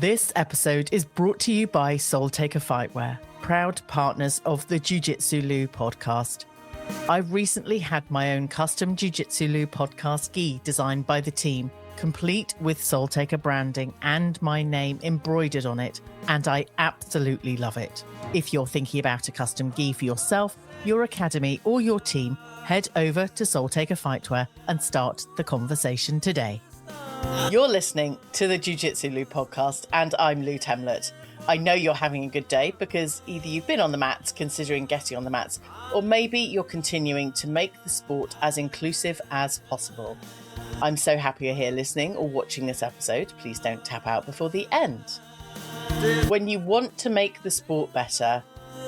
This episode is brought to you by Soul Taker Fightwear, proud partners of the Jiu Jitsu Lou podcast. I recently had my own custom Jiu Jitsu Lou podcast gi designed by the team, complete with Soul Taker branding and my name embroidered on it, and I absolutely love it. If you're thinking about a custom gi for yourself, your academy, or your team, head over to Soul Taker Fightwear and start the conversation today. You're listening to the Jiu Jitsu Lou podcast, and I'm Lou Temlett. I know you're having a good day because either you've been on the mats, considering getting on the mats, or maybe you're continuing to make the sport as inclusive as possible. I'm so happy you're here listening or watching this episode. Please don't tap out before the end. When you want to make the sport better,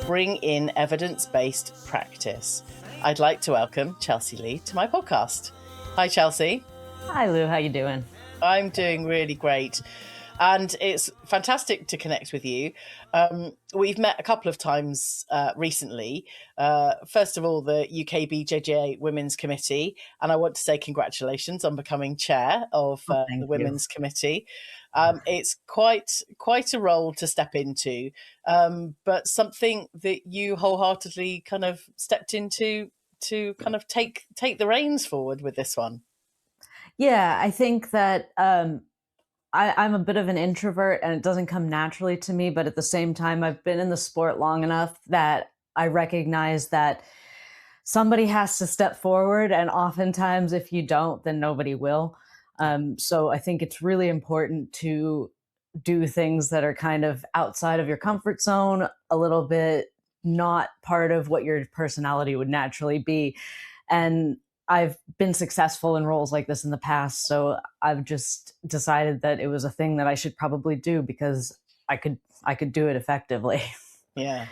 bring in evidence-based practice. I'd like to welcome Chelsea Lee to my podcast. Hi, Chelsea. Hi, Lou. How you doing? I'm doing really great. And it's fantastic to connect with you. We've met a couple of times recently. First of all, the UKBJJA Women's Committee. And I want to say congratulations on becoming chair of the Women's Committee. It's quite a role to step into, but something that you wholeheartedly kind of stepped into to kind of take the reins forward with this one. Yeah, I think that I'm a bit of an introvert and it doesn't come naturally to me. But at the same time, I've been in the sport long enough that I recognize that somebody has to step forward. And oftentimes, if you don't, then nobody will. So I think it's really important to do things that are kind of outside of your comfort zone, a little bit not part of what your personality would naturally be. And I've been successful in roles like this in the past, so I've just decided that it was a thing that I should probably do because I could do it effectively. Yeah.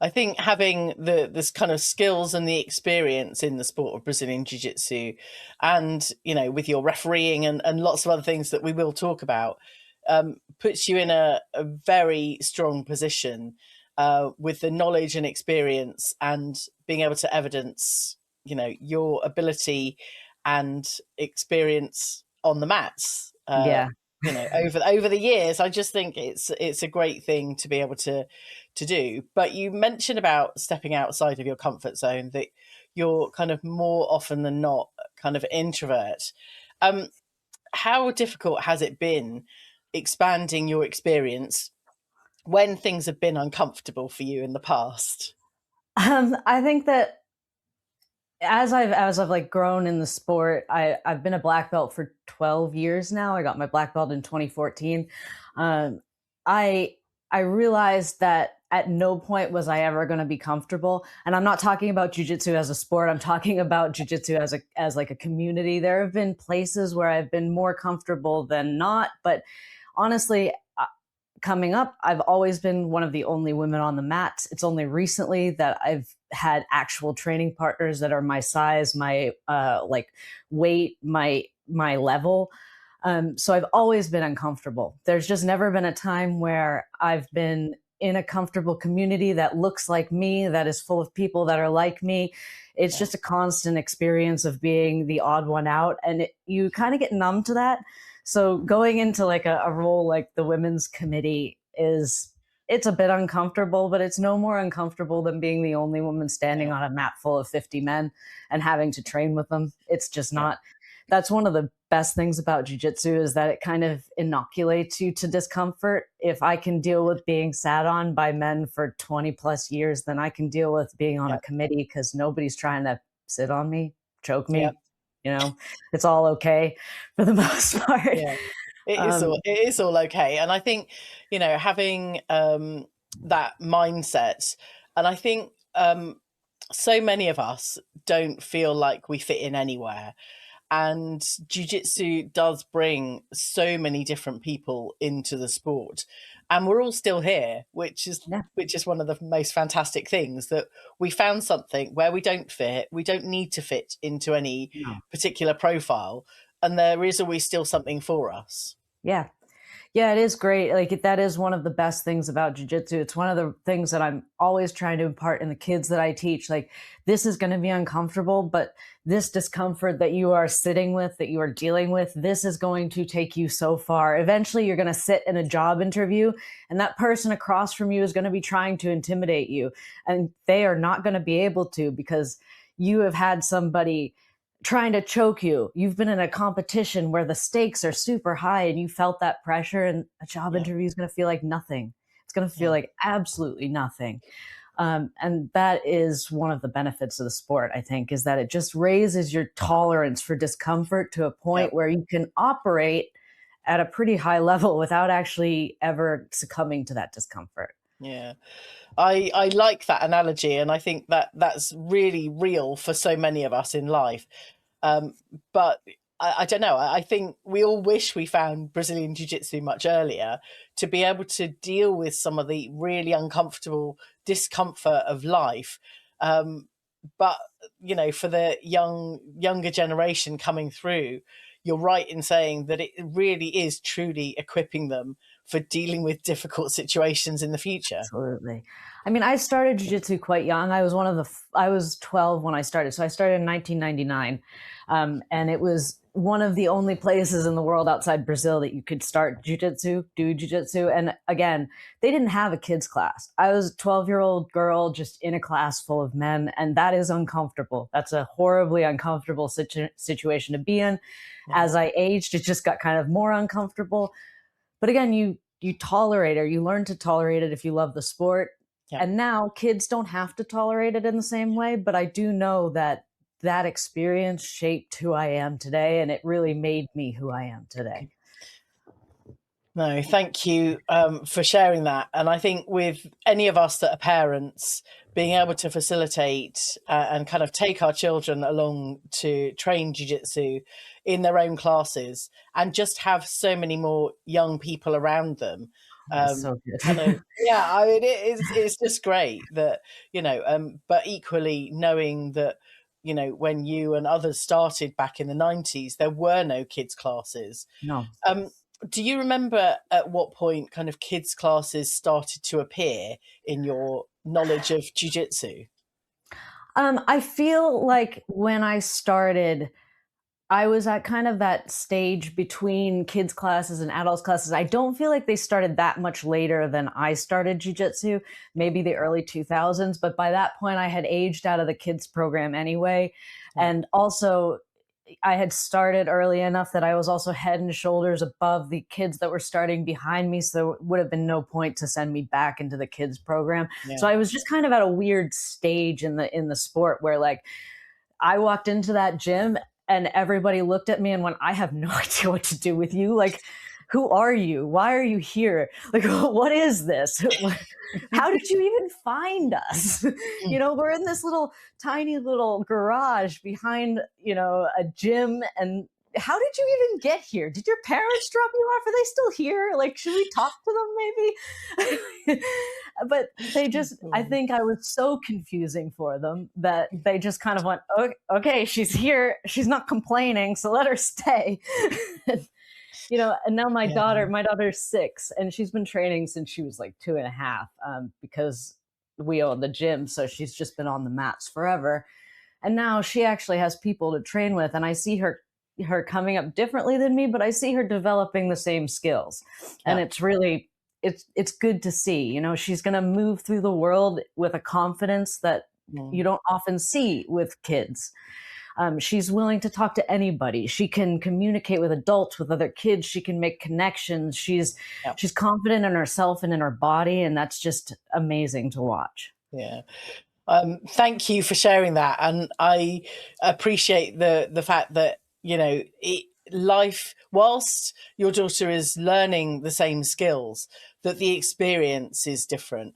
I think having this kind of skills and the experience in the sport of Brazilian Jiu-Jitsu and, you know, with your refereeing and lots of other things that we will talk about, puts you in a very strong position with the knowledge and experience and being able to evidence, you know, your ability and experience on the mats. You know, over the years, I just think it's a great thing to be able to do. But you mentioned about stepping outside of your comfort zone, that you're kind of more often than not kind of introvert. How difficult has it been expanding your experience when things have been uncomfortable for you in the past? I think that as I've like grown in the sport, I've been a black belt for 12 years now. I got my black belt in 2014. I realized that at no point was I ever going to be comfortable. And I'm not talking about jiu-jitsu as a sport. I'm talking about jiu-jitsu as like a community. There have been places where I've been more comfortable than not. But honestly, coming up, I've always been one of the only women on the mats. It's only recently that I've had actual training partners that are my size, my like weight, my level. So I've always been uncomfortable. There's just never been a time where I've been in a comfortable community that looks like me, that is full of people that are like me. It's just a constant experience of being the odd one out. And you kind of get numb to that. So going into like a role like the women's committee it's a bit uncomfortable, but it's no more uncomfortable than being the only woman standing on a mat full of 50 men and having to train with them. It's just not. That's one of the best things about jiu-jitsu is that it kind of inoculates you to discomfort. If I can deal with being sat on by men for 20 plus years, then I can deal with being on a committee because nobody's trying to sit on me, choke me. You know, it's all okay for the most part. Yeah, it is all okay. And I think, you know, having that mindset, and I think so many of us don't feel like we fit in anywhere. And jiu-jitsu does bring so many different people into the sport. And we're all still here, which is one of the most fantastic things, that we found something where we don't fit. We don't need to fit into any particular profile. And there is always still something for us. Yeah. Yeah, it is great. Like that is one of the best things about jiu-jitsu. It's one of the things that I'm always trying to impart in the kids that I teach. Like this is going to be uncomfortable, but this discomfort that you are sitting with, that you are dealing with, this is going to take you so far. Eventually you're going to sit in a job interview and that person across from you is going to be trying to intimidate you, and they are not going to be able to, because you have had somebody trying to choke you. You've been in a competition where the stakes are super high and you felt that pressure, and a job interview is going to feel like nothing. It's going to feel like absolutely nothing. And that is one of the benefits of the sport, I think, is that it just raises your tolerance for discomfort to a point where you can operate at a pretty high level without actually ever succumbing to that discomfort. Yeah. I like that analogy, and I think that that's really real for so many of us in life. But I don't know. I think we all wish we found Brazilian Jiu-Jitsu much earlier to be able to deal with some of the really uncomfortable discomfort of life. But, you know, for the younger generation coming through, you're right in saying that it really is truly equipping them for dealing with difficult situations in the future. Absolutely. I mean, I started jiu-jitsu quite young. I was I was 12 when I started. So I started in 1999. And it was one of the only places in the world outside Brazil that you could start jiu-jitsu, do jiu-jitsu. And again, they didn't have a kids class. I was a 12-year-old girl just in a class full of men. And that is uncomfortable. That's a horribly uncomfortable situation to be in. As I aged, it just got kind of more uncomfortable. But again, you tolerate it, or you learn to tolerate it if you love the sport. And now kids don't have to tolerate it in the same way. But I do know that that experience shaped who I am today, and it really made me who I am today. No, thank you for sharing that. And I think with any of us that are parents, being able to facilitate and kind of take our children along to train jiu-jitsu in their own classes and just have so many more young people around them. So good. Kind of, yeah, I mean, it's just great that, you know, but equally knowing that, you know, when you and others started back in the 90s, there were no kids classes. No. Do you remember at what point kind of kids classes started to appear in your knowledge of jiu-jitsu? I feel like when I started, I was at kind of that stage between kids classes and adults classes. I don't feel like they started that much later than I started jiu-jitsu, maybe the early 2000s. But by that point, I had aged out of the kids program anyway. And also, I had started early enough that I was also head and shoulders above the kids that were starting behind me. So there would have been no point to send me back into the kids program. So I was just kind of at a weird stage in the sport where, like, I walked into that gym and everybody looked at me and went, I have no idea what to do with you. Like, who are you? Why are you here? Like, what is this? How did you even find us? You know, we're in this little tiny little garage behind, you know, a gym. And how did you even get here? Did your parents drop you off? Are they still here? Like, should we talk to them maybe? But they just, I think I was so confusing for them that they just kind of went, okay, she's here. She's not complaining, so let her stay. You know, and now my daughter's 6, and she's been training since she was like 2.5, because we own the gym. So she's just been on the mats forever. And now she actually has people to train with. And I see her coming up differently than me, but I see her developing the same skills. And it's really, it's good to see. You know, she's going to move through the world with a confidence that you don't often see with kids. She's willing to talk to anybody. She can communicate with adults, with other kids. She can make connections. She's confident in herself and in her body, and that's just amazing to watch. Yeah. Thank you for sharing that, and I appreciate the fact that, you know, life, whilst your daughter is learning the same skills, that the experience is different.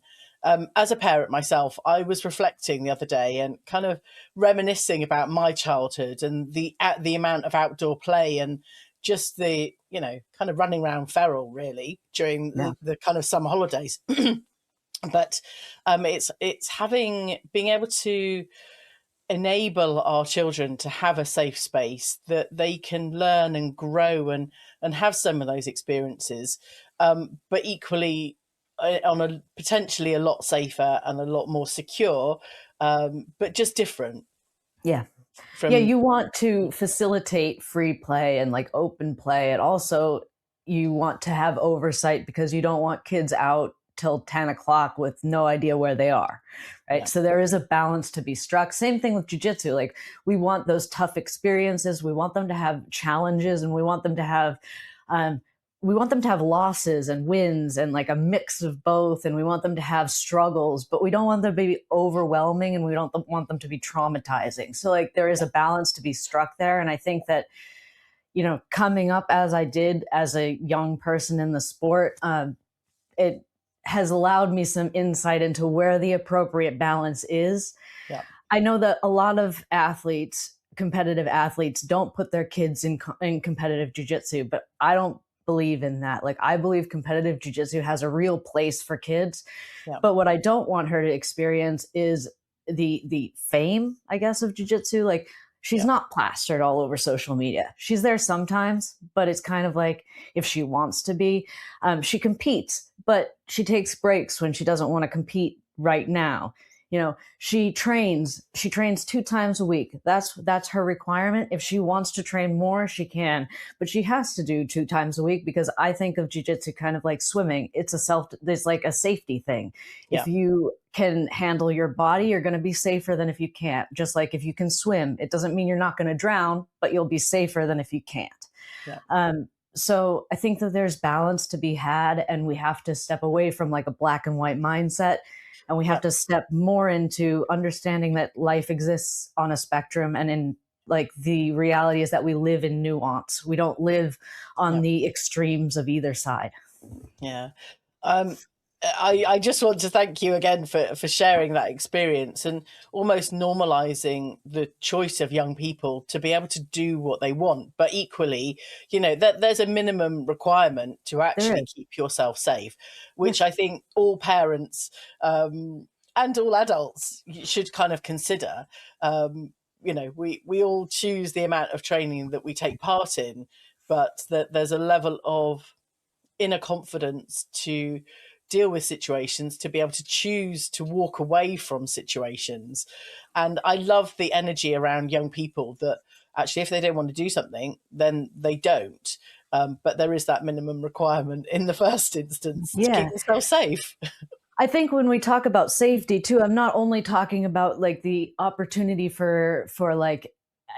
As a parent myself, I was reflecting the other day and kind of reminiscing about my childhood and the amount of outdoor play and just the, you know, kind of running around feral really during the kind of summer holidays. But it's being able to enable our children to have a safe space that they can learn and grow and have some of those experiences, but equally on a potentially a lot safer and a lot more secure, but just different. Yeah. You want to facilitate free play and like open play. And also you want to have oversight because you don't want kids out till 10 o'clock with no idea where they are. Right. Yeah. So there is a balance to be struck. Same thing with jiu-jitsu. Like we want those tough experiences. We want them to have challenges, and we want them to have, losses and wins and like a mix of both. And we want them to have struggles, but we don't want them to be overwhelming, and we don't want them to be traumatizing. So like there is a balance to be struck there. And I think that, coming up as I did as a young person in the sport, it has allowed me some insight into where the appropriate balance is. Yeah. I know that a lot of competitive athletes don't put their kids in competitive jiu-jitsu, but I don't believe in that. Like I believe competitive jiu-jitsu has a real place for kids. Yeah. But what I don't want her to experience is the fame, I guess, of jiu-jitsu. Like she's not plastered all over social media. She's there sometimes, but it's kind of like if she wants to be, she competes, but she takes breaks when she doesn't want to compete right now. She trains 2 times a week. That's her requirement. If she wants to train more, she can, but she has to do 2 times a week, because I think of jiu-jitsu kind of like swimming. There's like a safety thing. Yeah. If you can handle your body, you're going to be safer than if you can't. Just like if you can swim, it doesn't mean you're not going to drown, but you'll be safer than if you can't. Yeah. So I think that there's balance to be had, and we have to step away from like a black and white mindset. And we have to step more into understanding that life exists on a spectrum, and in like the reality is that we live in nuance. We don't live on the extremes of either side. Yeah. I just want to thank you again for sharing that experience and almost normalizing the choice of young people to be able to do what they want. But equally, that there's a minimum requirement to actually keep yourself safe, which I think all parents and all adults should kind of consider. We all choose the amount of training that we take part in, but that there's a level of inner confidence to deal with situations, to be able to choose to walk away from situations. And I love the energy around young people that actually, if they don't want to do something, then they don't. But there is that minimum requirement in the first instance to keep yourself safe. I think when we talk about safety too, I'm not only talking about like the opportunity for like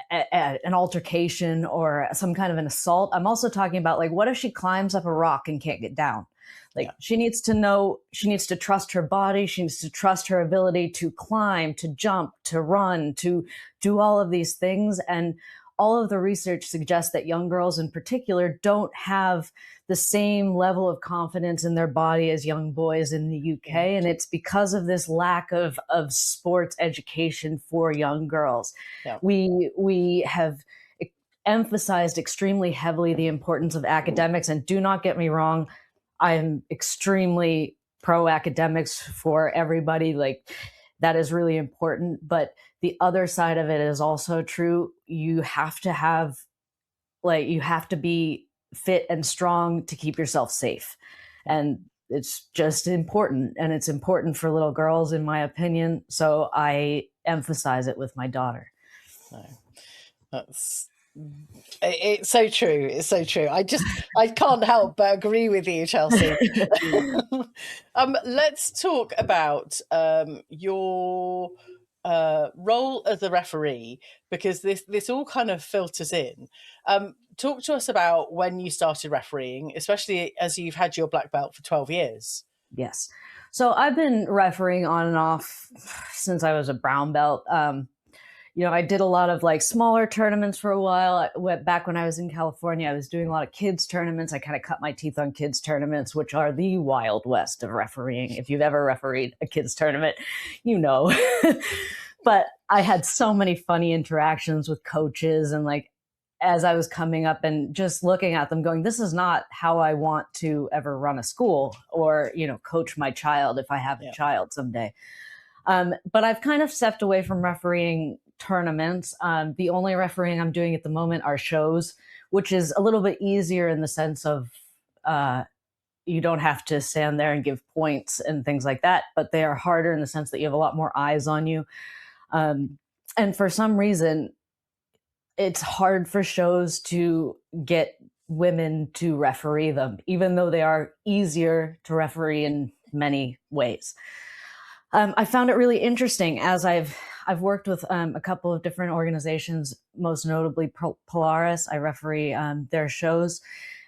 an altercation or some kind of an assault. I'm also talking about like, what if she climbs up a rock and can't get down? Like she needs to trust her body. She needs to trust her ability to climb, to jump, to run, to do all of these things. And all of the research suggests that young girls in particular don't have the same level of confidence in their body as young boys in the UK. And it's because of this lack of sports education for young girls. Yeah. We have emphasized extremely heavily the importance of academics. And do not get me wrong, I'm extremely pro academics for everybody. Like that is really important. But the other side of it is also true. You have to be fit and strong to keep yourself safe. And it's just important. And it's important for little girls, in my opinion. So I emphasize it with my daughter. No, it's so true. It's so true. I can't help but agree with you, Chelsea. Let's talk about your role as a referee, because this all kind of filters in. Talk to us about when you started refereeing, especially as you've had your black belt for 12 years. Yes. So I've been refereeing on and off since I was a brown belt. I did a lot of like smaller tournaments for a while. Back when I was in California, I was doing a lot of kids tournaments. I kind of cut my teeth on kids tournaments, which are the wild west of refereeing. If you've ever refereed a kids tournament, But I had so many funny interactions with coaches, and like as I was coming up and just looking at them going, this is not how I want to ever run a school or, coach my child if I have a child someday. But I've kind of stepped away from refereeing tournaments. The only refereeing I'm doing at the moment are shows, which is a little bit easier in the sense of you don't have to stand there and give points and things like that, but they are harder in the sense that you have a lot more eyes on you. And for some reason, it's hard for shows to get women to referee them, even though they are easier to referee in many ways. I found it really interesting as I've worked with a couple of different organizations, most notably Polaris. I referee their shows,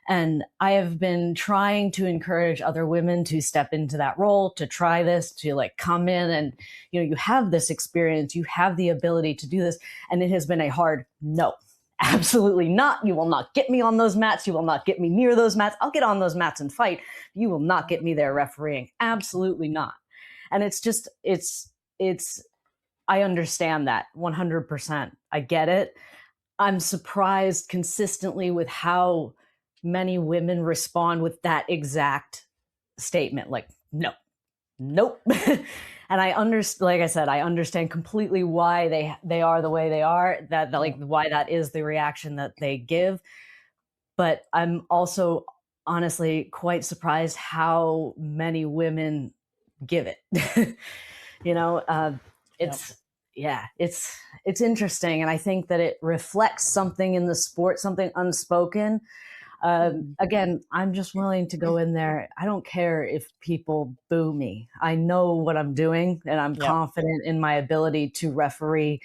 and I have been trying to encourage other women to step into that role, to try this, to like come in and, you have this experience, you have the ability to do this. And it has been a hard no. Absolutely not. You will not get me on those mats. You will not get me near those mats. I'll get on those mats and fight. You will not get me there refereeing. Absolutely not. And it's just, I understand that 100%. I get it. I'm surprised consistently with how many women respond with that exact statement. Like, no, nope. And I understand, like I said, I understand completely why they are the way they are, that like why that is the reaction that they give. But I'm also honestly quite surprised how many women give it. It's interesting. And I think that it reflects something in the sport, something unspoken. Again, I'm just willing to go in there. I don't care if people boo me. I know what I'm doing, and I'm confident in my ability to referee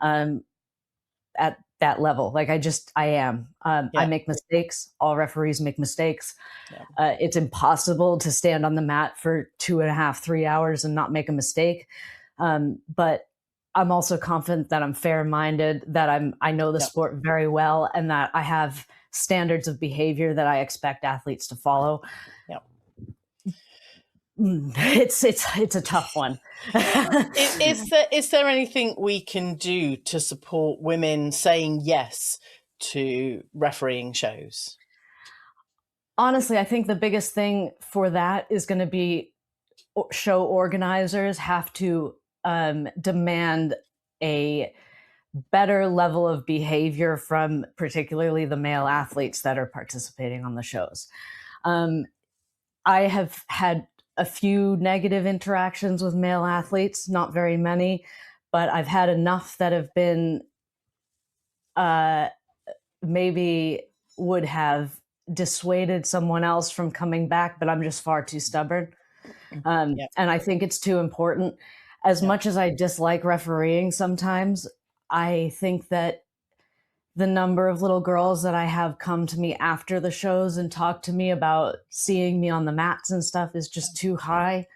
at that level. Like I am. I make mistakes. All referees make mistakes. It's impossible to stand on the mat for 2.5, 3 hours and not make a mistake. But I'm also confident that I'm fair-minded, that I know the sport very well, and that I have standards of behavior that I expect athletes to follow. It's a tough one. Is there anything we can do to support women saying yes to refereeing shows? Honestly, I think the biggest thing for that is going to be show organizers have to demand a better level of behavior from particularly the male athletes that are participating on the shows. I have had a few negative interactions with male athletes, not very many, but I've had enough that have been maybe would have dissuaded someone else from coming back, but I'm just far too stubborn. And I think it's too important. As much as I dislike refereeing sometimes, I think that the number of little girls that I have come to me after the shows and talk to me about seeing me on the mats and stuff is just too high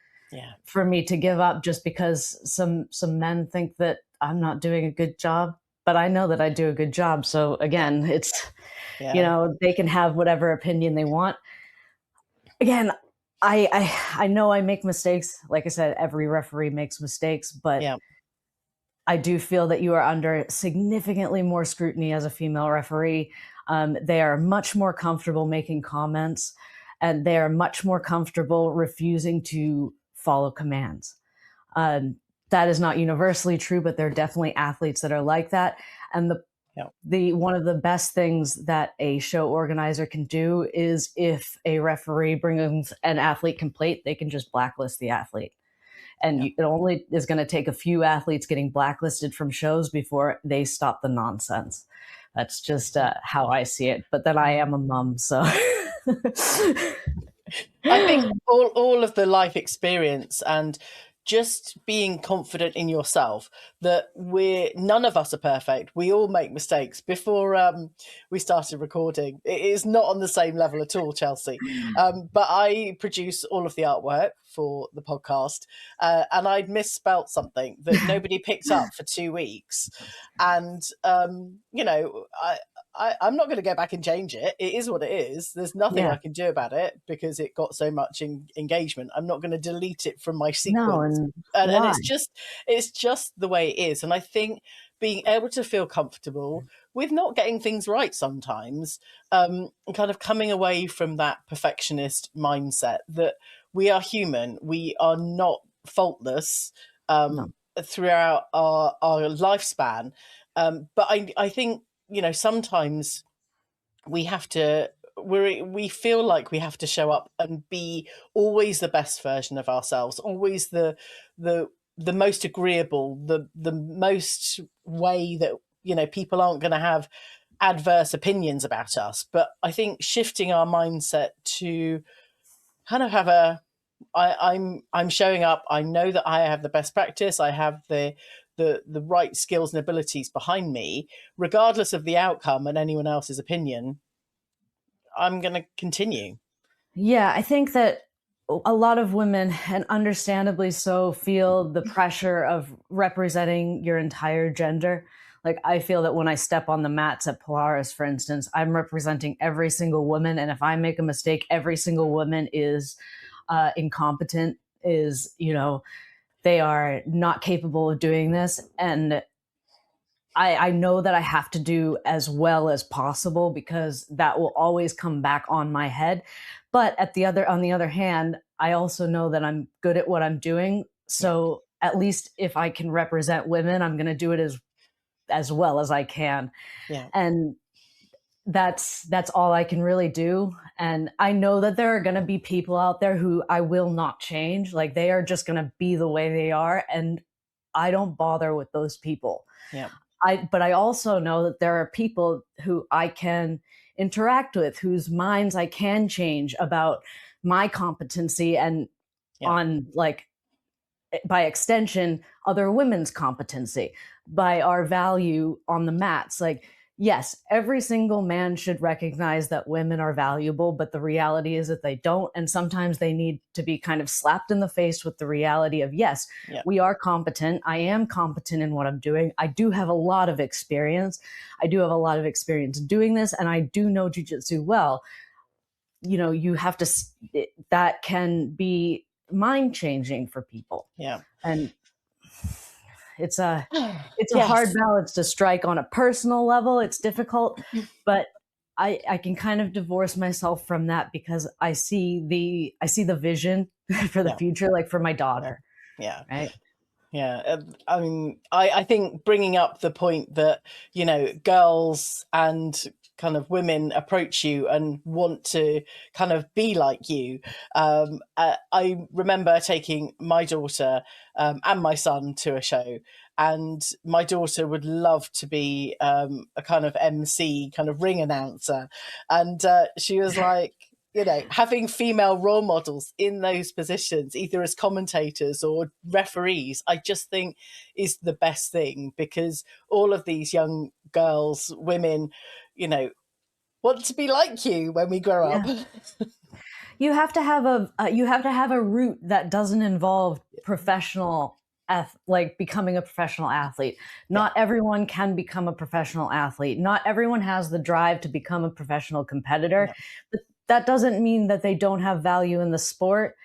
for me to give up just because some men think that I'm not doing a good job. But I know that I do a good job. So again, it's, they can have whatever opinion they want. Again, I know I make mistakes. Like I said, every referee makes mistakes, but I do feel that you are under significantly more scrutiny as a female referee. They are much more comfortable making comments, and they are much more comfortable refusing to follow commands. That is not universally true, but there are definitely athletes that are like that. And the one of the best things that a show organizer can do is if a referee brings an athlete complaint, they can just blacklist the athlete. And it only is going to take a few athletes getting blacklisted from shows before they stop the nonsense. That's just how I see it. But then I am a mom, so. I think all of the life experience and just being confident in yourself that none of us are perfect. We all make mistakes. Before we started recording, it is not on the same level at all, Chelsea. But I produce all of the artwork for the podcast, and I'd misspelt something that nobody picked up for 2 weeks. And, I'm not going to go back and change it. It is what it is. There's nothing I can do about it because it got so much engagement. I'm not going to delete it from my sequence. No, and it's just the way it is. And I think being able to feel comfortable with not getting things right sometimes, and kind of coming away from that perfectionist mindset that we are human, we are not faultless. throughout our lifespan. But I think, sometimes we have to, we feel like we have to show up and be always the best version of ourselves, always the most agreeable, the most way that, people aren't going to have adverse opinions about us. But I think shifting our mindset to kind of have I'm showing up. I know that I have the best practice. I have the right skills and abilities behind me, regardless of the outcome and anyone else's opinion. I'm going to continue. Yeah, I think that a lot of women, and understandably so, feel the pressure of representing your entire gender. Like, I feel that when I step on the mats at Polaris, for instance, I'm representing every single woman. And if I make a mistake, every single woman is incompetent, they are not capable of doing this. And I know that I have to do as well as possible, because that will always come back on my head. But on the other hand, I also know that I'm good at what I'm doing. So at least if I can represent women, I'm going to do it as well as I can. Yeah. And that's all I can really do. And I know that there are going to be people out there who I will not change. Like, they are just going to be the way they are. And I don't bother with those people. Yeah. But I also know that there are people who I can interact with, whose minds I can change about my competency, and on, like, by extension, other women's competency, by our value on the mats. Like, yes, every single man should recognize that women are valuable, but the reality is that they don't. And sometimes they need to be kind of slapped in the face with the reality of, yes, we are competent. I am competent in what I'm doing. I do have a lot of experience. I do have a lot of experience doing this, and I do know jiu-jitsu well. You have to, that can be mind changing for people. Yeah. And it's a hard balance to strike on a personal level. It's difficult, but I can kind of divorce myself from that, because I see the vision for the future, like for my daughter. Yeah. Right. Yeah. I mean, I think bringing up the point that, girls and kind of women approach you and want to kind of be like you. I remember taking my daughter and my son to a show, and my daughter would love to be a kind of MC, kind of ring announcer. And she was like, having female role models in those positions, either as commentators or referees, I just think is the best thing, because all of these young girls, women, want to be like you when we grow up. You have to have a route that doesn't involve professional, like becoming a professional athlete. Not everyone can become a professional athlete. Not everyone has the drive to become a professional competitor. But that doesn't mean that they don't have value in the sport.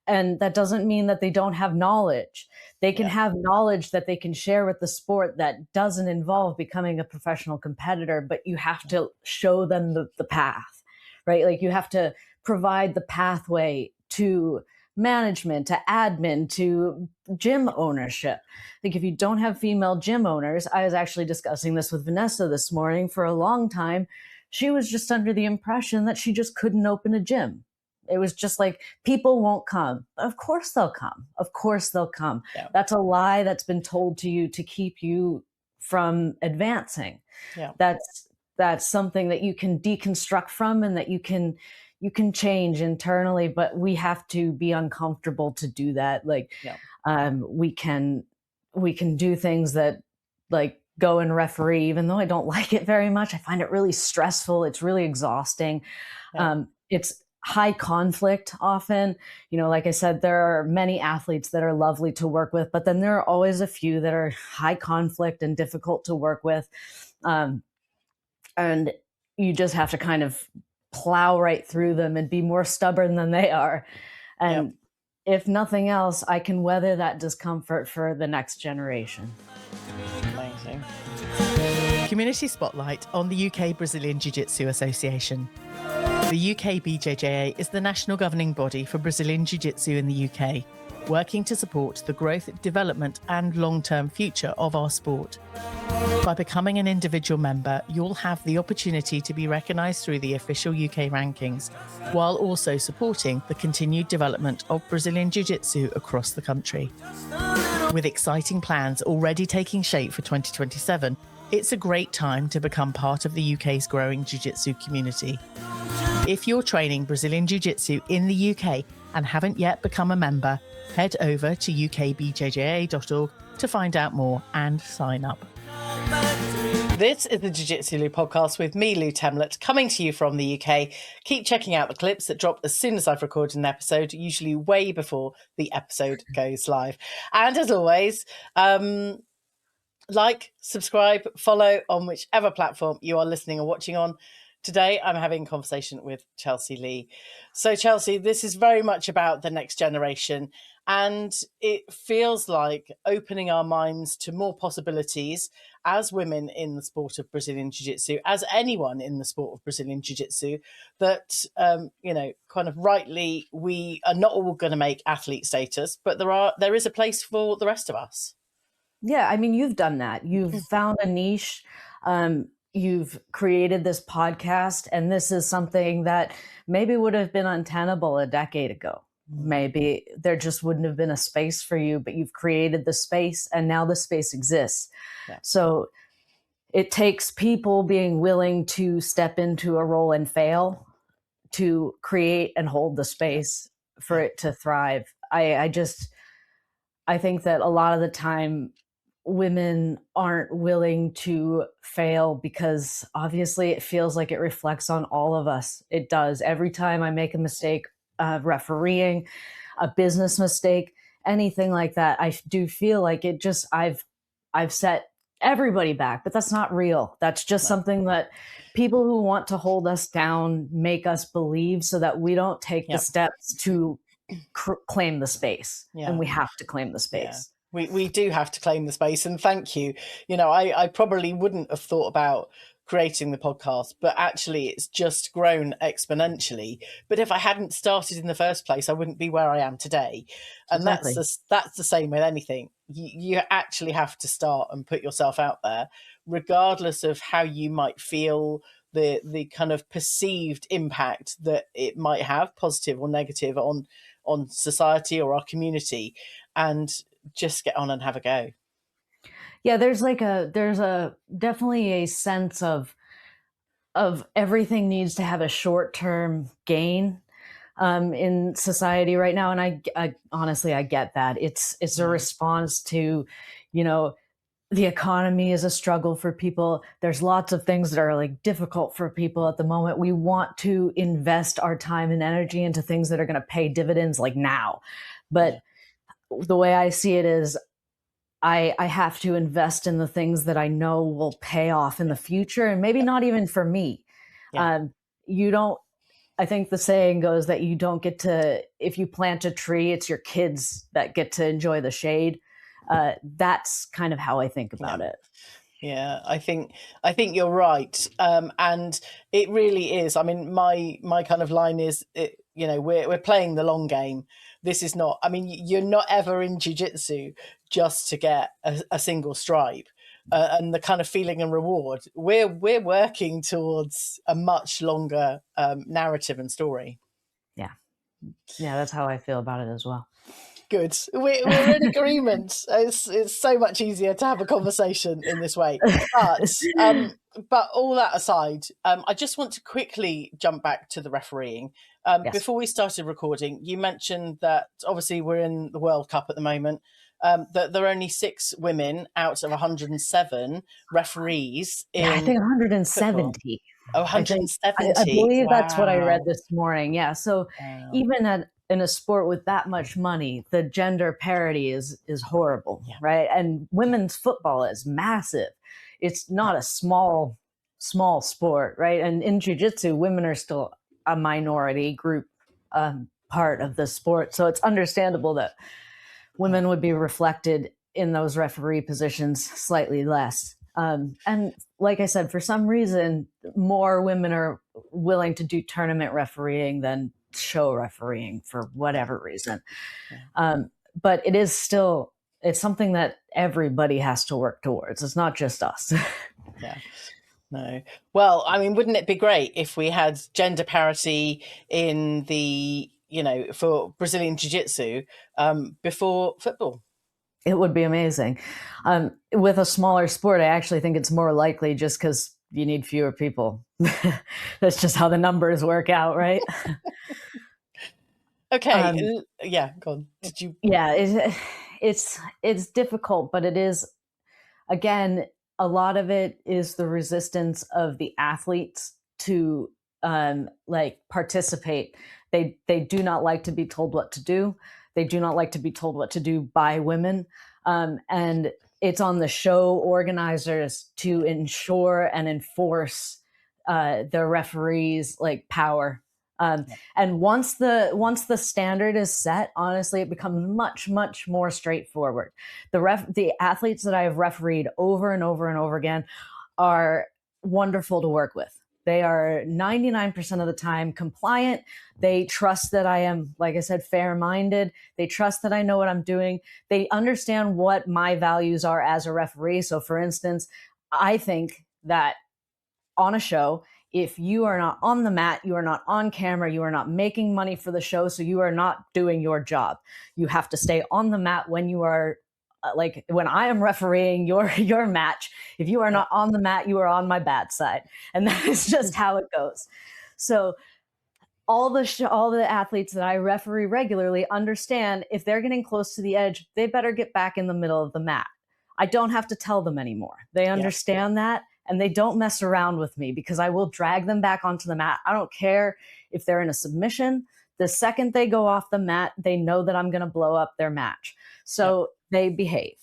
And that doesn't mean that they don't have knowledge. They can have knowledge that they can share with the sport that doesn't involve becoming a professional competitor, but you have to show them the path, right? Like, you have to provide the pathway to management, to admin, to gym ownership. Like, if you don't have female gym owners, I was actually discussing this with Vanessa this morning. For a long time, she was just under the impression that she just couldn't open a gym. It was just like, people won't come. Of course they'll come. Of course they'll come. Yeah. That's a lie that's been told to you to keep you from advancing. Yeah. That's something that you can deconstruct from, and that you can change internally, but we have to be uncomfortable to do that. Like, we can do things that, like, go and referee, even though I don't like it very much. I find it really stressful. It's really exhausting. Yeah. It's high conflict often. Like I said, there are many athletes that are lovely to work with, but then there are always a few that are high conflict and difficult to work with. And you just have to kind of plow right through them and be more stubborn than they are. And if nothing else, I can weather that discomfort for the next generation. Amazing. Community Spotlight on the UK Brazilian Jiu Jitsu Association. The UKBJJA is the national governing body for Brazilian Jiu Jitsu in the UK. working to support the growth, development, and long-term future of our sport. By becoming an individual member, you'll have the opportunity to be recognised through the official UK rankings, while also supporting the continued development of Brazilian Jiu-Jitsu across the country. With exciting plans already taking shape for 2027, it's a great time to become part of the UK's growing Jiu-Jitsu community. If you're training Brazilian Jiu-Jitsu in the UK and haven't yet become a member, head over to UKBJJA.org to find out more and sign up. This is the Jiu Jitsu Lou podcast with me, Lou Temlett, coming to you from the UK. Keep checking out the clips that drop as soon as I've recorded an episode, usually way before the episode goes live. And as always, like, subscribe, follow on whichever platform you are listening or watching on. Today, I'm having a conversation with Chelsea Lee. So, Chelsea, this is very much about the next generation, and it feels like opening our minds to more possibilities as women in the sport of Brazilian Jiu-Jitsu, as anyone in the sport of Brazilian Jiu-Jitsu, that, kind of rightly, we are not all going to make athlete status, but there is a place for the rest of us. Yeah, I mean, you've done that. You've found a niche. You've created this podcast, and this is something that maybe would have been untenable a decade ago. Maybe there just wouldn't have been a space for you, but you've created the space, and now the space exists. Yeah. So it takes people being willing to step into a role and fail to create and hold the space for it to thrive. I think that a lot of the time women aren't willing to fail because obviously it feels like it reflects on all of us. It does. Every time I make a mistake, refereeing, a business mistake, anything like that, I do feel like it just, I've set everybody back, but that's not real. That's just something that people who want to hold us down make us believe so that we don't take the steps to claim the space. And we have to claim the space. We do have to claim the space, and thank you. I probably wouldn't have thought about creating the podcast, but actually it's just grown exponentially. But if I hadn't started in the first place, I wouldn't be where I am today. And exactly. That's the same with anything. You actually have to start and put yourself out there, regardless of how you might feel, the kind of perceived impact that it might have, positive or negative, on society or our community, and just get on and have a go. Yeah, there's definitely a sense of everything needs to have a short-term gain in society right now, and I honestly I get that. It's a response to, the economy is a struggle for people. There's lots of things that are like difficult for people at the moment. We want to invest our time and energy into things that are going to pay dividends like now, but the way I see it is I have to invest in the things that I know will pay off in the future, and maybe not even for me. I think the saying goes that you don't get to, if you plant a tree, it's your kids that get to enjoy the shade. That's kind of how I think about it. Yeah, I think you're right. And it really is. I mean, my kind of line is, we're playing the long game. This is not, I mean, you're not ever in jiu-jitsu just to get a single stripe and the kind of feeling and reward. We're working towards a much longer narrative and story. Yeah, that's how I feel about it as well. Good. We're in agreement. It's so much easier to have a conversation in this way. But all that aside, I just want to quickly jump back to the refereeing. Before we started recording, you mentioned that obviously we're in the World Cup at the moment, that there are only 6 women out of 107 referees. I think 170. Oh, 170. I believe that's what I read this morning. Yeah. So even in a sport with that much money, the gender parity is horrible, right? And women's football is massive. It's not a small sport, right? And in jiu-jitsu, women are still a minority group part of the sport. So it's understandable that women would be reflected in those referee positions slightly less. And like I said, for some reason, more women are willing to do tournament refereeing than show refereeing for whatever reason. but it's something that everybody has to work towards. It's not just us. Yeah. No. Well, I mean, wouldn't it be great if we had gender parity in the, for Brazilian Jiu-Jitsu before football? It would be amazing. With a smaller sport, I actually think it's more likely just because you need fewer people. That's just how the numbers work out, right? Okay. Yeah, go on. Did you? Yeah, it's difficult, but it is, again, a lot of it is the resistance of the athletes to participate. They do not like to be told what to do. They do not like to be told what to do by women. And it's on the show organizers to ensure and enforce the referees' power. And once the standard is set, honestly, it becomes much, much more straightforward. The athletes that I have refereed over and over and over again are wonderful to work with. They are 99% of the time compliant. They trust that I am, like I said, fair-minded. They trust that I know what I'm doing. They understand what my values are as a referee. So, for instance, I think that on a show, if you are not on the mat, you are not on camera, you are not making money for the show, so you are not doing your job. You have to stay on the mat when you are when I am refereeing your match. If you are not on the mat, you are on my bad side, and that is just how it goes. So all the athletes that I referee regularly understand if they're getting close to the edge, they better get back in the middle of the mat. I don't have to tell them anymore. They understand that, and they don't mess around with me because I will drag them back onto the mat. I don't care if they're in a submission. The second they go off the mat, they know that I'm going to blow up their match. So they behave.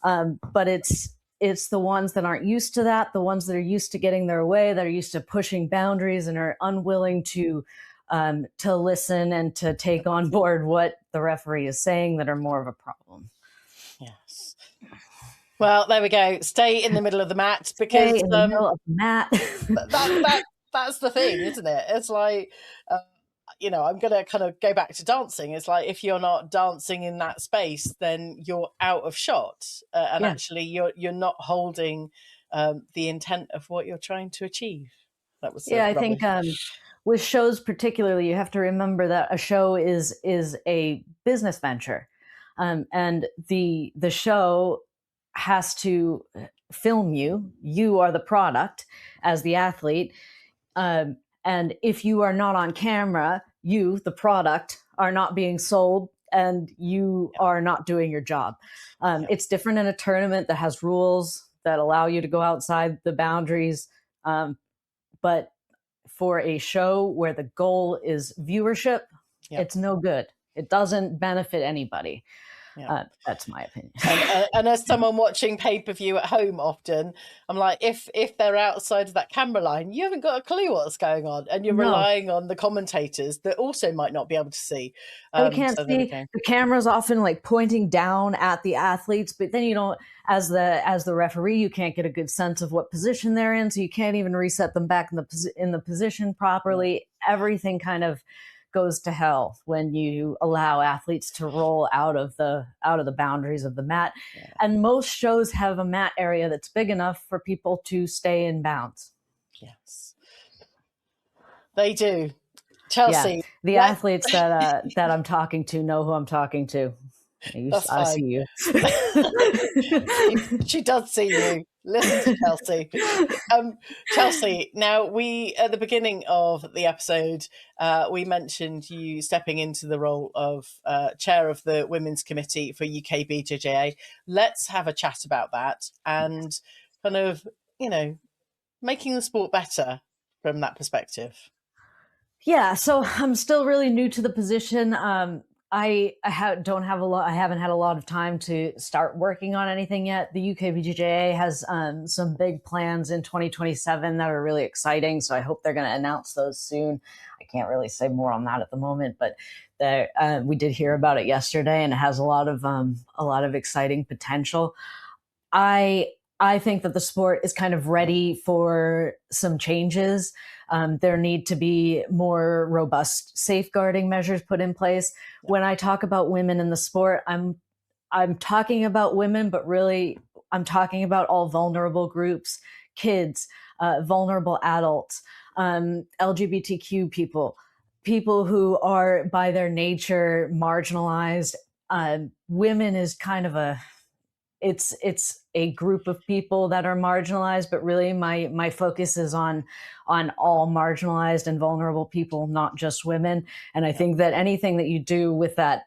But it's the ones that aren't used to that, the ones that are used to getting their way, that are used to pushing boundaries and are unwilling to listen and to take on board what the referee is saying, that are more of a problem. Yes. Well, there we go. Stay in the middle of the mat, because Stay in the middle of the mat. that's the thing, isn't it? It's like, I'm going to kind of go back to dancing. It's like, if you're not dancing in that space, then you're out of shot, and actually you're not holding the intent of what you're trying to achieve. That was I think with shows particularly, you have to remember that a show is a business venture, and the show has to film you. You are the product as the athlete. And if you are not on camera, you, the product, are not being sold, and you are not doing your job. It's different in a tournament that has rules that allow you to go outside the boundaries. But for a show where the goal is viewership, it's no good. It doesn't benefit anybody. That's my opinion. And as someone watching pay-per-view at home, often I'm like, if they're outside of that camera line, you haven't got a clue what's going on, and you're relying on the commentators that also might not be able to see. They can't see. The camera's often pointing down at the athletes, but then you don't, as the referee, you can't get a good sense of what position they're in, so you can't even reset them back in the position properly. Everything kind of goes to hell when you allow athletes to roll out of the boundaries of the mat. And most shows have a mat area that's big enough for people to stay in bounds. Yes, they do. Chelsea, the athletes that I'm talking to know who I'm talking to. I see you. She does see you. Listen to Chelsea. Chelsea, now we, at the beginning of the episode, we mentioned you stepping into the role of chair of the Women's Committee for UKBJJA. Let's have a chat about that and kind of, making the sport better from that perspective. Yeah, so I'm still really new to the position. I haven't had a lot of time to start working on anything yet. The UKBJJA has some big plans in 2027 that are really exciting, so I hope they're going to announce those soon. I can't really say more on that at the moment, but we did hear about it yesterday, and it has a lot of exciting potential. I think that the sport is kind of ready for some changes. There need to be more robust safeguarding measures put in place. When I talk about women in the sport, I'm I'm talking about women, but really I'm talking about all vulnerable groups, kids, vulnerable adults, LGBTQ people, people who are by their nature marginalized. Women is kind of it's a group of people that are marginalized, but really my focus is on all marginalized and vulnerable people, not just women. And I think that anything that you do with that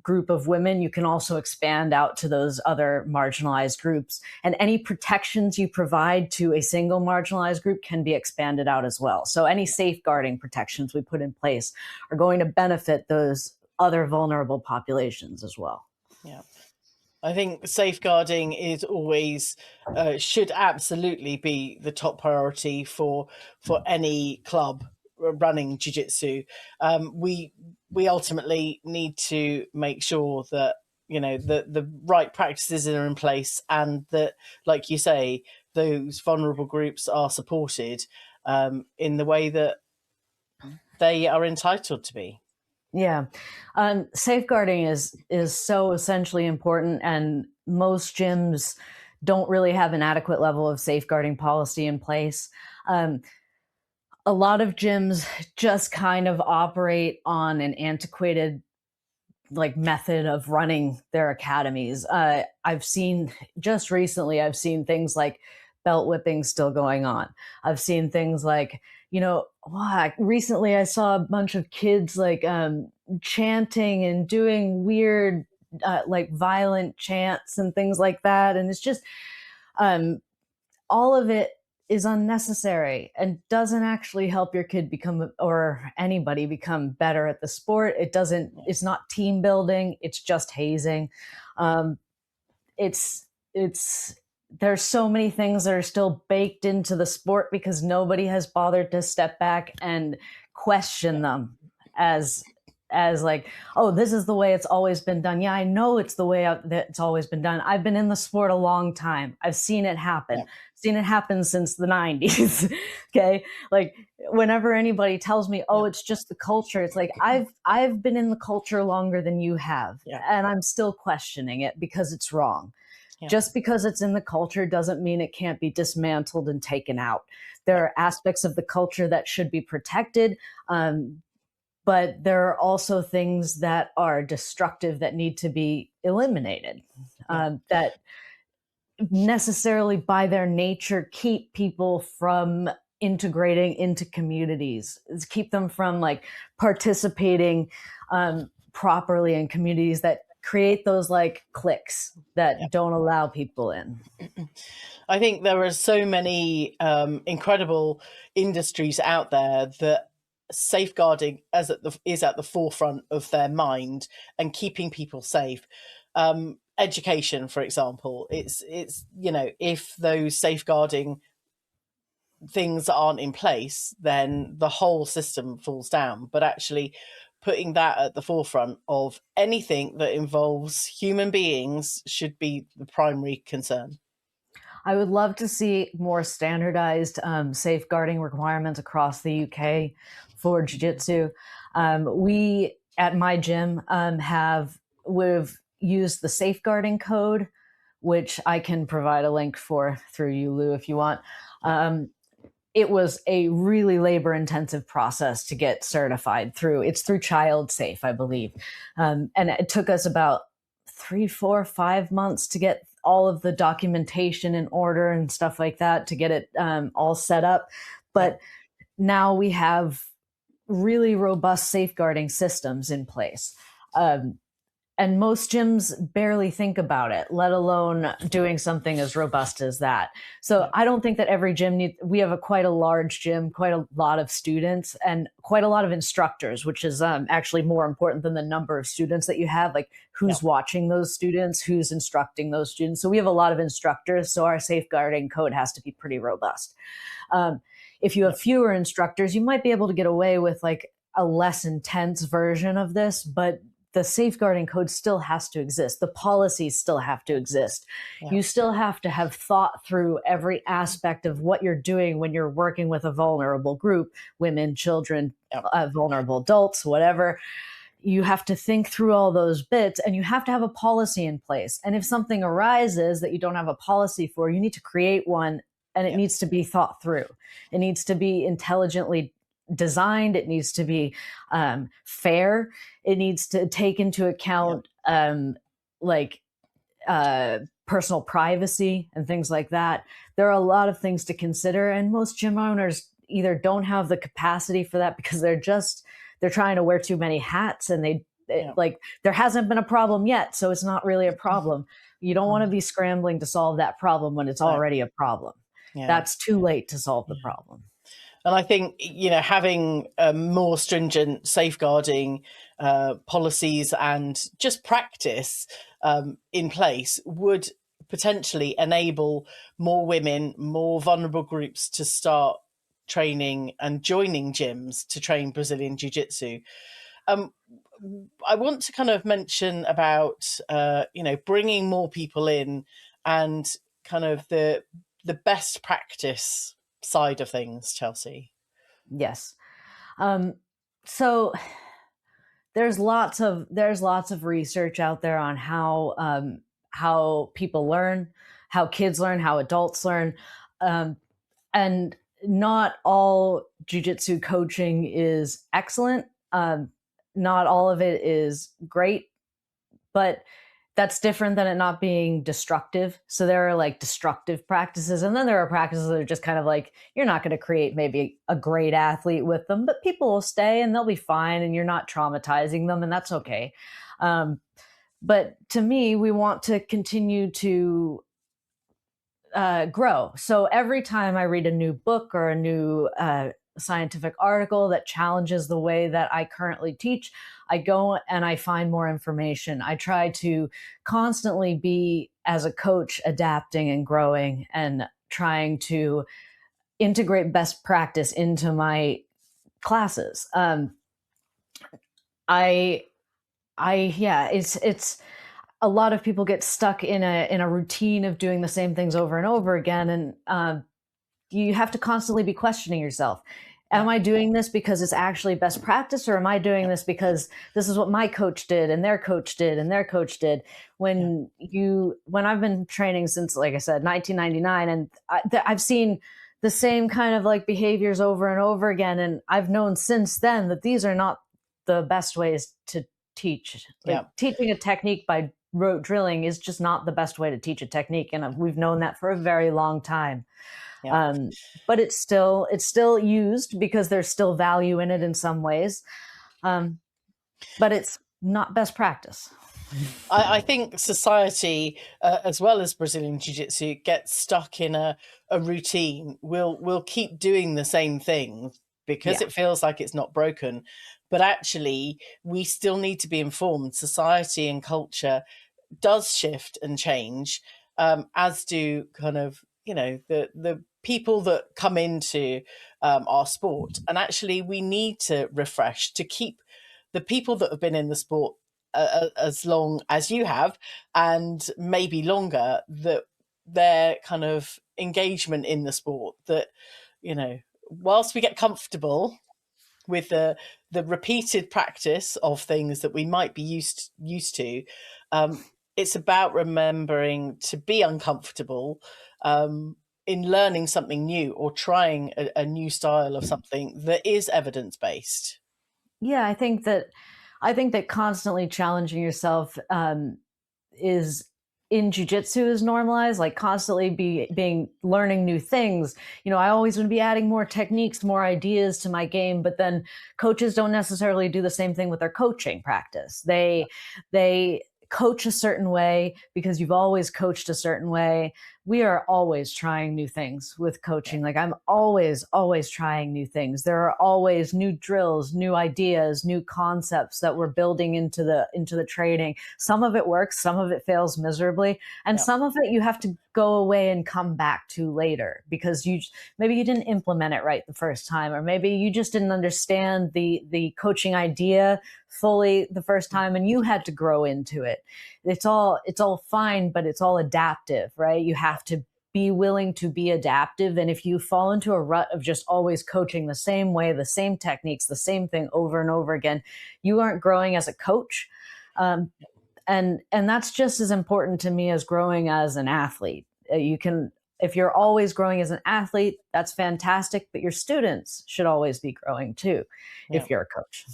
group of women, you can also expand out to those other marginalized groups. And any protections you provide to a single marginalized group can be expanded out as well. So any safeguarding protections we put in place are going to benefit those other vulnerable populations as well. Yeah. I think safeguarding is always should absolutely be the top priority for any club running jiu-jitsu. We ultimately need to make sure that the right practices are in place, and that, like you say, those vulnerable groups are supported in the way that they are entitled to be. Yeah. Safeguarding is so essentially important, and most gyms don't really have an adequate level of safeguarding policy in place. A lot of gyms just kind of operate on an antiquated method of running their academies. I've seen just recently, I've seen things like belt whipping still going on. I've seen things like, recently I saw a bunch of kids chanting and doing weird, violent chants and things like that. And it's just, all of it is unnecessary and doesn't actually help your kid or anybody become better at the sport. It's not team building. It's just hazing. There's so many things that are still baked into the sport because nobody has bothered to step back and question them as like, oh, this is the way it's always been done. Yeah, I know it's the way that it's always been done. I've been in the sport a long time. I've seen it happen. Yeah. Seen it happen since the 90s. Okay. Like whenever anybody tells me, oh, it's just the culture, it's like, I've been in the culture longer than you have. Yeah. And I'm still questioning it because it's wrong. Yeah. Just because it's in the culture doesn't mean it can't be dismantled and taken out. There are aspects of the culture that should be protected. But there are also things that are destructive that need to be eliminated, that necessarily by their nature keep people from integrating into communities, keep them from participating properly in communities that create those cliques that don't allow people in. I think there are so many incredible industries out there that safeguarding is at the forefront of their mind and keeping people safe. Education, for example, it's if those safeguarding things aren't in place, then the whole system falls down. But actually putting that at the forefront of anything that involves human beings should be the primary concern. I would love to see more standardized safeguarding requirements across the UK for jiu-jitsu. We at my gym we've used the safeguarding code, which I can provide a link for through you, Lou, if you want. It was a really labor-intensive process to get certified through. It's through Child Safe, I believe. And it took us about 3, 4, 5 months to get all of the documentation in order and stuff like that to get it all set up. But now we have really robust safeguarding systems in place. And most gyms barely think about it, let alone doing something as robust as that. So I don't think that every gym we have quite a large gym, quite a lot of students and quite a lot of instructors, which is actually more important than the number of students that you have, like who's watching those students, who's instructing those students. So we have a lot of instructors. So our safeguarding code has to be pretty robust. If you have fewer instructors, you might be able to get away with a less intense version of this, but the safeguarding code still has to exist. The policies still have to exist. Yeah. You still have to have thought through every aspect of what you're doing when you're working with a vulnerable group, women, children, vulnerable adults, whatever. you have to think through all those bits, and you have to have a policy in place. And if something arises that you don't have a policy for, you need to create one, and it needs to be thought through. It needs to be intelligently designed. It needs to be fair. It needs to take into account personal privacy and things like that. There are a lot of things to consider, and most gym owners either don't have the capacity for that because they're trying to wear too many hats, and there hasn't been a problem yet, so it's not really a problem. You don't want to be scrambling to solve that problem when it's already a problem. That's too late to solve the problem. And I think, having more stringent safeguarding policies and just practice in place would potentially enable more women, more vulnerable groups to start training and joining gyms to train Brazilian Jiu-Jitsu. I want to kind of mention about, bringing more people in and kind of the best practice side of things, Chelsea. Yes. So there's lots of research out there on how people learn, how kids learn, how adults learn. And not all jiu-jitsu coaching is excellent. Not all of it is great, but that's different than it not being destructive. So there are like destructive practices, and then there are practices that are just kind of like, you're not going to create maybe a great athlete with them, but people will stay and they'll be fine, and you're not traumatizing them, and that's okay. But to me, we want to continue to grow. So every time I read a new book or a new scientific article that challenges the way that I currently teach, I go and I find more information. I try to constantly be, as a coach, adapting and growing and trying to integrate best practice into my classes. It's a lot of people get stuck in a routine of doing the same things over and over again, and you have to constantly be questioning yourself. Am I doing this because it's actually best practice, or am I doing this because this is what my coach did and their coach did and their coach did? When I've been training since, like I said, 1999, and I've seen the same kind of like behaviors over and over again. And I've known since then that these are not the best ways to teach. Teaching a technique by rote drilling is just not the best way to teach a technique. And we've known that for a very long time. But it's still used because there's still value in it in some ways. But it's not best practice. I think society, as well as Brazilian Jiu-Jitsu, gets stuck in a routine. We'll keep doing the same thing because it feels like it's not broken. But actually, we still need to be informed. Society and culture does shift and change, as do kind of, the people that come into our sport. And actually, we need to refresh to keep the people that have been in the sport as long as you have, and maybe longer, that their kind of engagement in the sport, that, whilst we get comfortable with the repeated practice of things that we might be used to, it's about remembering to be uncomfortable in learning something new or trying a new style of something that is evidence-based. Yeah, I think that constantly challenging yourself is in jiu-jitsu is normalized, like constantly learning new things. I always want to be adding more techniques, more ideas to my game, but then coaches don't necessarily do the same thing with their coaching practice. They coach a certain way because you've always coached a certain way. We are always trying new things with coaching. Like I'm always trying new things. There are always new drills, new ideas, new concepts that we're building into the training. Some of it works, some of it fails miserably, and some of it you have to go away and come back to later because maybe you didn't implement it right the first time, or maybe you just didn't understand the coaching idea fully the first time and you had to grow into it. It's all fine, but it's all adaptive, right? You have to be willing to be adaptive. And if you fall into a rut of just always coaching the same way, the same techniques, the same thing over and over again, you aren't growing as a coach. And that's just as important to me as growing as an athlete. If you're always growing as an athlete, that's fantastic, but your students should always be growing too, if you're a coach.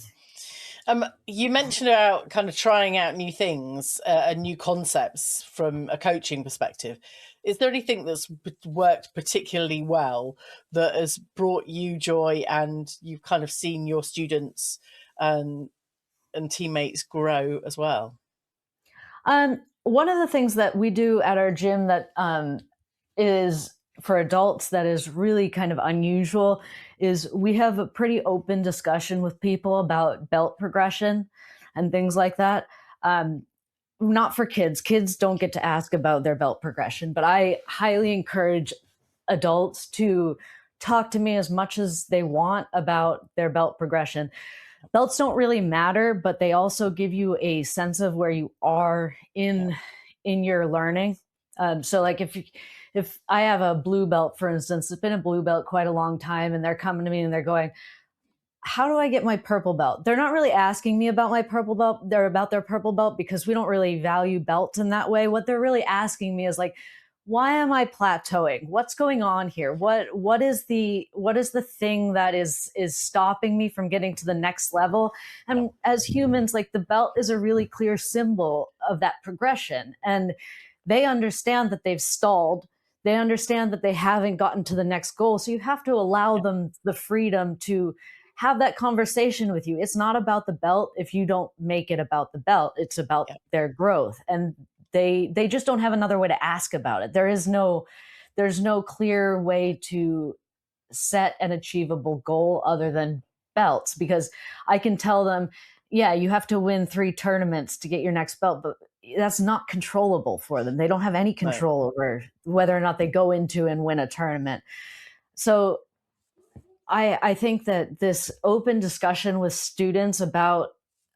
You mentioned about kind of trying out new things and new concepts from a coaching perspective. Is there anything that's worked particularly well that has brought you joy and you've kind of seen your students and teammates grow as well? One of the things that we do at our gym that is for adults that is really kind of unusual is we have a pretty open discussion with people about belt progression and things like that. Not for kids. Kids don't get to ask about their belt progression, but I highly encourage adults to talk to me as much as they want about their belt progression. Belts don't really matter, but they also give you a sense of where you are in your learning. So like if I have a blue belt, for instance, it's been a blue belt quite a long time, and they're coming to me and they're going, how do I get my purple belt? They're not really asking me about my purple belt. They're about their purple belt because we don't really value belts in that way. What they're really asking me is like, why am I plateauing? What's going on here? What is the thing that is stopping me from getting to the next level? And as humans, like the belt is a really clear symbol of that progression. And they understand that they've stalled. They understand that they haven't gotten to the next goal. So you have to allow them the freedom to have that conversation with you. It's not about the belt if you don't make it about the belt. It's about their growth. And they just don't have another way to ask about it. There's no clear way to set an achievable goal other than belts, because I can tell them, yeah, you have to win 3 tournaments to get your next belt, but that's not controllable for them. They don't have any control over whether or not they go into and win a tournament. So I think that this open discussion with students about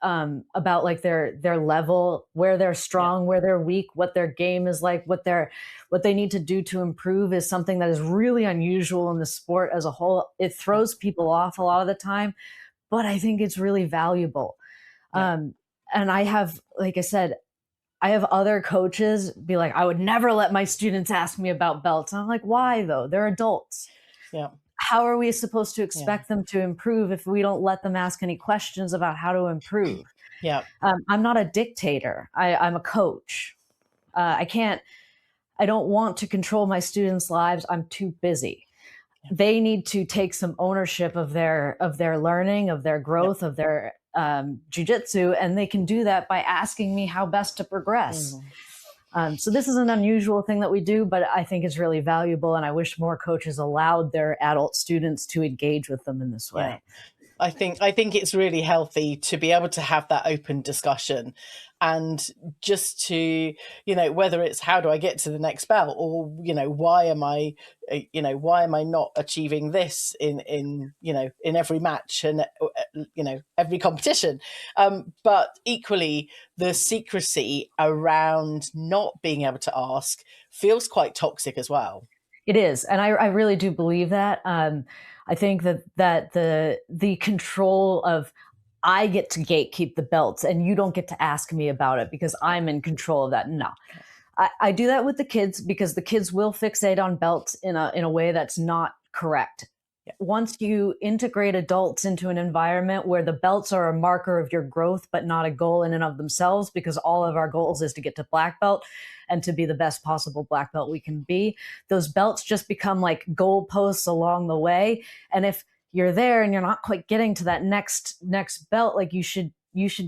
like their level, where they're strong, where they're weak, what their game is like, what they need to do to improve is something that is really unusual in the sport as a whole. It throws people off a lot of the time, but I think it's really valuable. And I have, like I said, I have other coaches be like, I would never let my students ask me about belts. And I'm like, why though? They're adults. Yeah. How are we supposed to expect them to improve if we don't let them ask any questions about how to improve? Yeah. I'm not a dictator. I'm a coach. I don't want to control my students' lives. I'm too busy. They need to take some ownership of their learning, of their growth, of their jiu-jitsu, and they can do that by asking me how best to progress. So this is an unusual thing that we do, but I think it's really valuable, and I wish more coaches allowed their adult students to engage with them in this way. Yeah. I think it's really healthy to be able to have that open discussion, and just to, whether it's how do I get to the next belt, or, why am I not achieving this in every match and, every competition. But equally, the secrecy around not being able to ask feels quite toxic as well. It is. And I really do believe that. I think that the control of, I get to gatekeep the belts and you don't get to ask me about it because I'm in control of that. No, I do that with the kids because the kids will fixate on belts in a way that's not correct. Once you integrate adults into an environment where the belts are a marker of your growth, but not a goal in and of themselves, because all of our goals is to get to black belt and to be the best possible black belt we can be, those belts just become like goalposts along the way. And if you're there and you're not quite getting to that next belt, like you should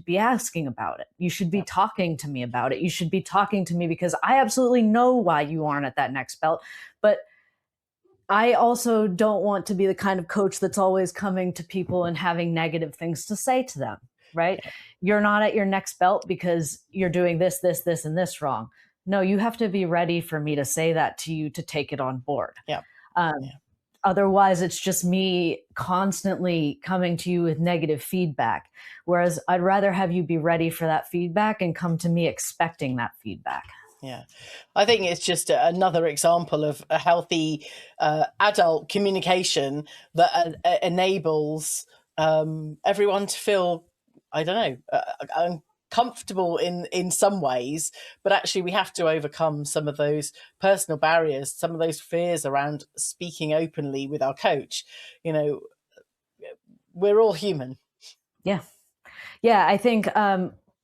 be asking about it. You should be talking to me about it. You should be talking to me because I absolutely know why you aren't at that next belt. But I also don't want to be the kind of coach that's always coming to people and having negative things to say to them, right? You're not at your next belt because you're doing this, and this wrong. No, you have to be ready for me to say that to you to take it on board. Otherwise, it's just me constantly coming to you with negative feedback. Whereas I'd rather have you be ready for that feedback and come to me expecting that feedback. Yeah, I think it's just another example of a healthy adult communication that enables everyone to feel, I don't know, uncomfortable in some ways, but actually we have to overcome some of those personal barriers, some of those fears around speaking openly with our coach. You know, we're all human. Yeah. Yeah, I think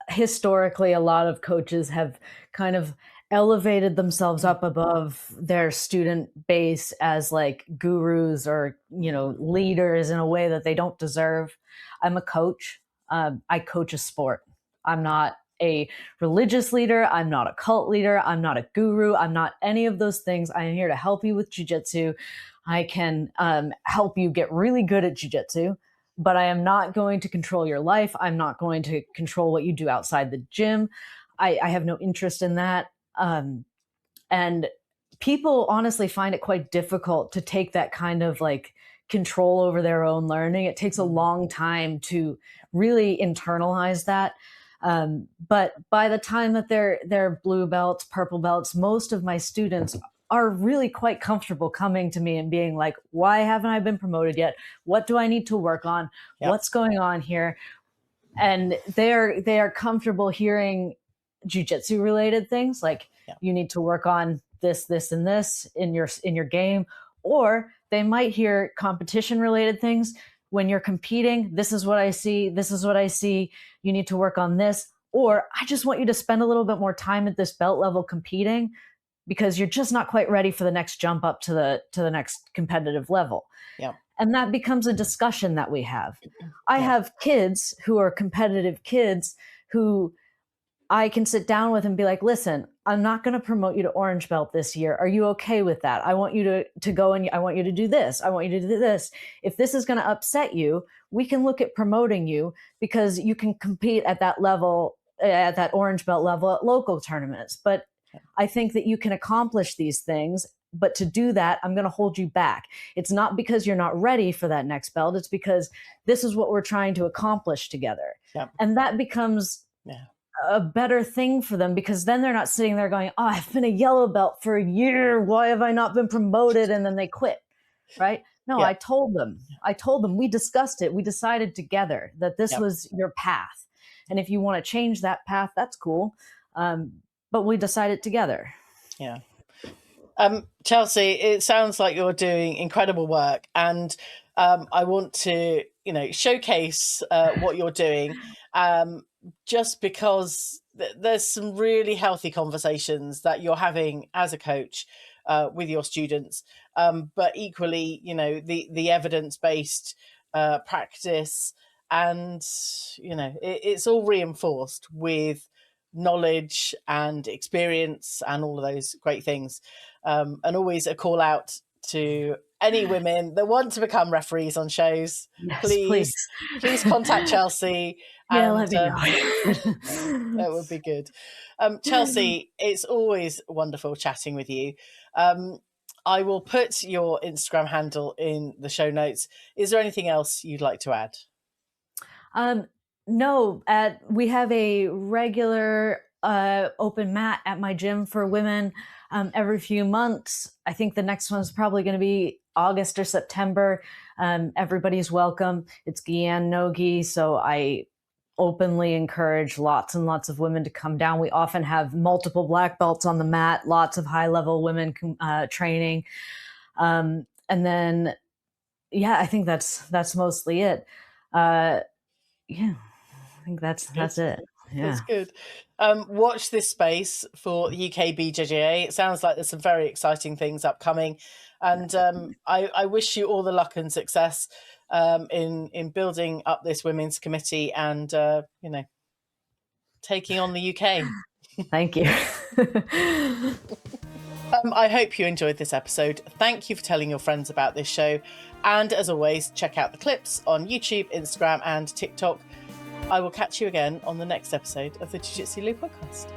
historically a lot of coaches have kind of elevated themselves up above their student base as like gurus or, leaders in a way that they don't deserve. I'm a coach. I coach a sport. I'm not a religious leader. I'm not a cult leader. I'm not a guru. I'm not any of those things. I am here to help you with jiu-jitsu. I can help you get really good at jiu-jitsu, but I am not going to control your life. I'm not going to control what you do outside the gym. I have no interest in that. And people honestly find it quite difficult to take that kind of like control over their own learning. It takes a long time to really internalize that. But by the time that they're blue belts, purple belts, most of my students are really quite comfortable coming to me and being like, why haven't I been promoted yet? What do I need to work on? Yep. What's going on here? And they are comfortable hearing jiu-jitsu related things like, yep, you need to work on this, this, and this in your game. Or they might hear competition related things. When you're competing, this is what I see. This is what I see. You need to work on this. Or I just want you to spend a little bit more time at this belt level competing, because you're just not quite ready for the next jump up to the next competitive level. Yeah. And that becomes a discussion that we have. I have kids who are competitive kids who I can sit down with and be like, listen, I'm not going to promote you to orange belt this year. Are you okay with that? I want you to go and I want you to do this. I want you to do this. If this is going to upset you, we can look at promoting you, because you can compete at that level, at that orange belt level at local tournaments. But I think that you can accomplish these things, but to do that, I'm going to hold you back. It's not because you're not ready for that next belt. It's because this is what we're trying to accomplish together. Yep. And that becomes a better thing for them, because then they're not sitting there going, oh, I've been a yellow belt for a year. Why have I not been promoted? And then they quit, right? No, I told them, we discussed it. We decided together that this was your path. And if you want to change that path, that's cool. But we decided together. Yeah. Chelsea, it sounds like you're doing incredible work, and I want to, showcase what you're doing, just because there's some really healthy conversations that you're having as a coach with your students, but equally, the evidence-based practice, and it's all reinforced with knowledge and experience and all of those great things, and always a call out to any women that want to become referees on shows. Yes, please contact Chelsea. Let me know. That would be good. Chelsea, it's always wonderful chatting with you. I will put your Instagram handle in the show notes. Is there anything else you'd like to add? No, we have a regular open mat at my gym for women every few months. I think the next one's probably going to be August or September. Everybody's welcome. It's gi and no gi, so I openly encourage lots and lots of women to come down. We often have multiple black belts on the mat, lots of high-level women training. And then, I think that's mostly it. I think that's it. Yeah. That's good. Watch this space for UKBJJA. It sounds like there's some very exciting things upcoming, and I wish you all the luck and success in building up this women's committee and taking on the UK. Thank you. I hope you enjoyed this episode. Thank you for telling your friends about this show, and as always, check out the clips on YouTube, Instagram, and TikTok. I will catch you again on the next episode of the Jiu Jitsu Lou podcast.